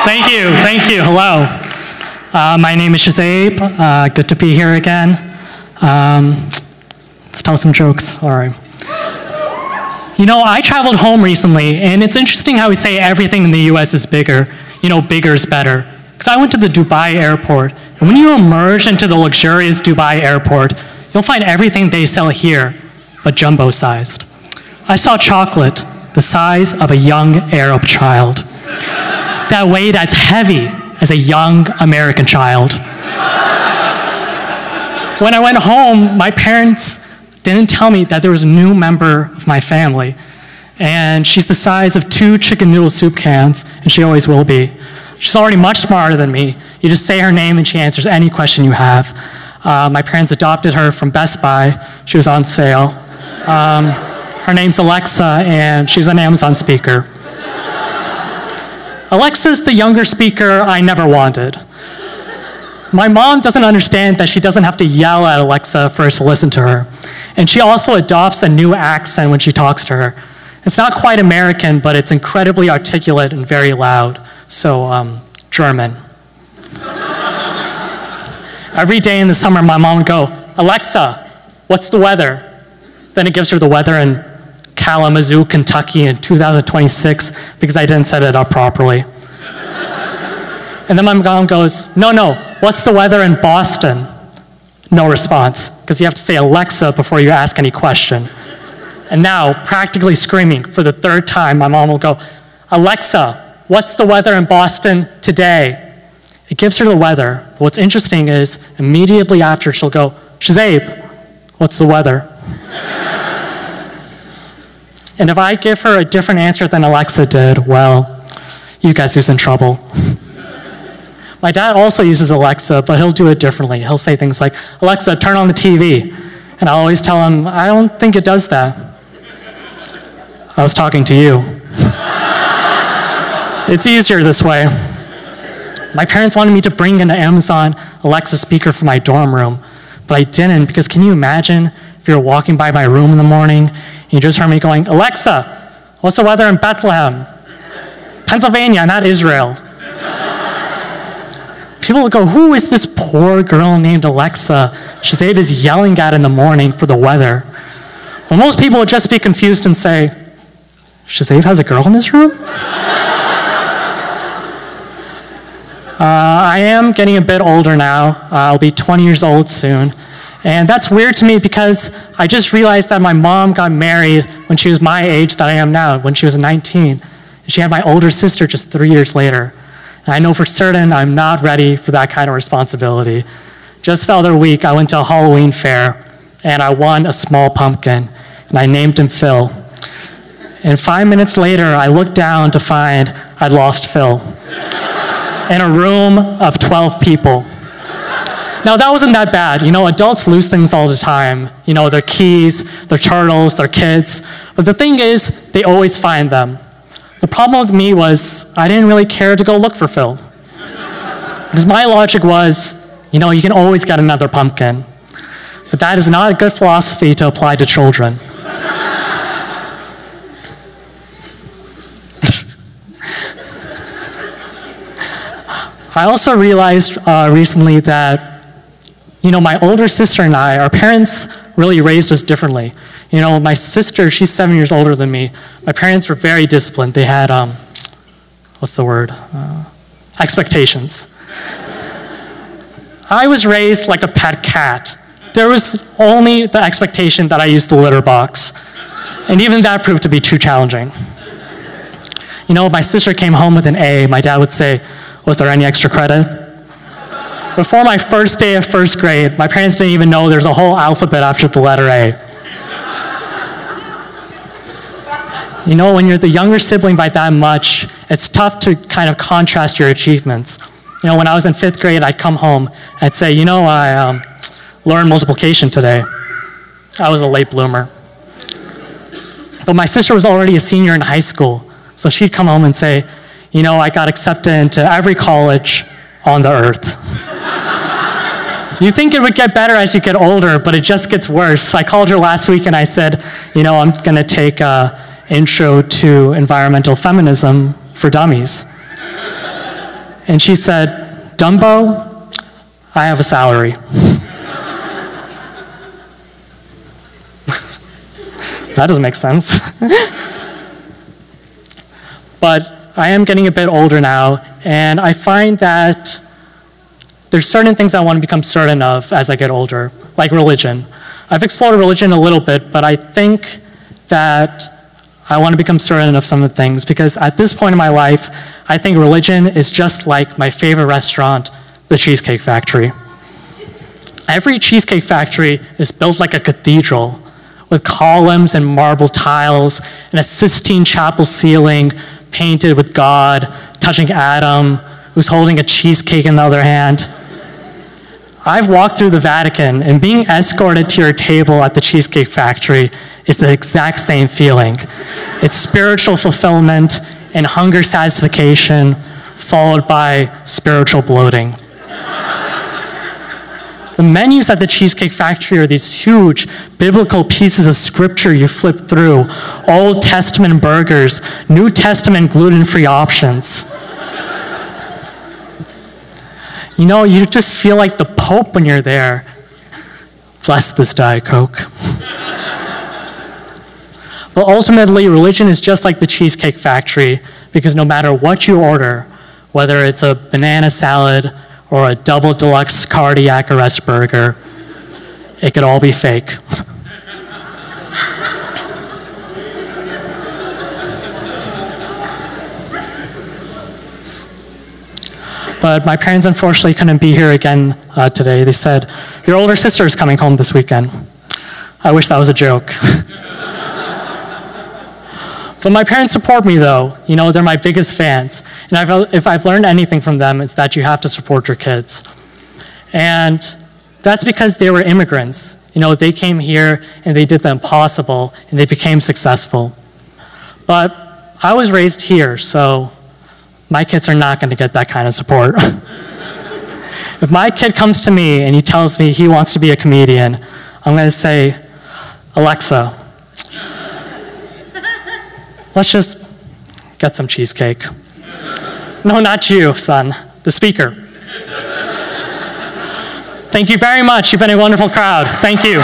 Thank you, thank you. Hello. My name is Shazeb. Good to be here again. Let's tell some jokes. All right. You know, I traveled home recently, and it's interesting how we say everything in the US is bigger. You know, bigger is better. Because I went to the Dubai airport, and when you emerge into the luxurious Dubai airport, you'll find everything they sell here, but jumbo-sized. I saw chocolate the size of a young Arab child that weighed as heavy as a young American child. When I went home, my parents didn't tell me that there was a new member of my family, and she's the size of 2 chicken noodle soup cans, and she always will be. She's already much smarter than me. You just say her name and she answers any question you have. My parents adopted her from Best Buy. She was on sale. Her name's Alexa, and she's an Amazon speaker. Alexa's the younger speaker I never wanted. My mom doesn't understand that she doesn't have to yell at Alexa for us to listen to her. And she also adopts a new accent when she talks to her. It's not quite American, but it's incredibly articulate and very loud. So, German. Every day in the summer, my mom would go, "Alexa, what's the weather?" Then it gives her the weather in Kalamazoo, Kentucky in 2026 because I didn't set it up properly. And then my mom goes, no, what's the weather in Boston? No response, because you have to say Alexa before you ask any question. And now, practically screaming for the 3rd time, my mom will go, "Alexa, what's the weather in Boston today?" It gives her the weather. But what's interesting is immediately after she'll go, "Shazeb, what's the weather?" And if I give her a different answer than Alexa did, well, you guys who's in trouble. My dad also uses Alexa, but he'll do it differently. He'll say things like, "Alexa, turn on the TV." And I always tell him, "I don't think it does that." I was talking to you. It's easier this way. My parents wanted me to bring an Amazon Alexa speaker for my dorm room, but I didn't, because can you imagine if you're walking by my room in the morning and you just heard me going, "Alexa, what's the weather in Bethlehem? Pennsylvania, not Israel." People will go, "Who is this poor girl named Alexa Shazeb is yelling at in the morning for the weather?" Well, most people would just be confused and say, "Shazeb has a girl in his room?" I am getting a bit older now. I'll be 20 years old soon. And that's weird to me because I just realized that my mom got married when she was my age that I am now, when she was 19. And she had my older sister just 3 years later. And I know for certain I'm not ready for that kind of responsibility. Just the other week, I went to a Halloween fair, and I won a small pumpkin, and I named him Phil. And 5 minutes later, I looked down to find I'd lost Phil in a room of 12 people. Now, that wasn't that bad. You know, adults lose things all the time. You know, their keys, their turtles, their kids. But the thing is, they always find them. The problem with me was I didn't really care to go look for Phil. Because my logic was, you know, you can always get another pumpkin. But that is not a good philosophy to apply to children. I also realized recently that, you know, my older sister and I, our parents really raised us differently. You know, my sister, she's 7 years older than me. My parents were very disciplined. They had, what's the word? Expectations. I was raised like a pet cat. There was only the expectation that I used the litter box. And even that proved to be too challenging. You know, if my sister came home with an A, my dad would say, "Was there any extra credit?" Before my first day of 1st grade, my parents didn't even know there's a whole alphabet after the letter A. You know, when you're the younger sibling by that much, it's tough to kind of contrast your achievements. You know, when I was in 5th grade, I'd come home, I'd say, "You know, I learned multiplication today." I was a late bloomer. But my sister was already a senior in high school, so she'd come home and say, "You know, I got accepted into every college on the earth." You think it would get better as you get older, but it just gets worse. I called her last week and I said, "You know, I'm going to take Intro to Environmental Feminism for Dummies." And she said, Dumbo, I have a salary. That doesn't make sense. But I am getting a bit older now, and I find that there's certain things I want to become certain of as I get older, like religion. I've explored religion a little bit, but I think that I want to become certain of some of the things, because at this point in my life, I think religion is just like my favorite restaurant, the Cheesecake Factory. Every Cheesecake Factory is built like a cathedral, with columns and marble tiles and a Sistine Chapel ceiling painted with God touching Adam, who's holding a cheesecake in the other hand. I've walked through the Vatican, and being escorted to your table at the Cheesecake Factory is the exact same feeling. It's spiritual fulfillment and hunger satisfaction, followed by spiritual bloating. The menus at the Cheesecake Factory are these huge biblical pieces of scripture you flip through, Old Testament burgers, New Testament gluten-free options. You know, you just feel like the Pope when you're there. Bless this Diet Coke. But ultimately, religion is just like the Cheesecake Factory, because no matter what you order, whether it's a banana salad or a double deluxe cardiac arrest burger, it could all be fake. But my parents unfortunately couldn't be here again today. They said, your older sister is coming home this weekend. I wish that was a joke. But my parents support me though. You know, they're my biggest fans. And if I've learned anything from them, it's that you have to support your kids. And that's because they were immigrants. You know, they came here and they did the impossible and they became successful. But I was raised here, so my kids are not going to get that kind of support. If my kid comes to me and he tells me he wants to be a comedian, I'm going to say, Alexa, let's just get some cheesecake. No, not you, son, the speaker. Thank you very much. You've been a wonderful crowd. Thank you.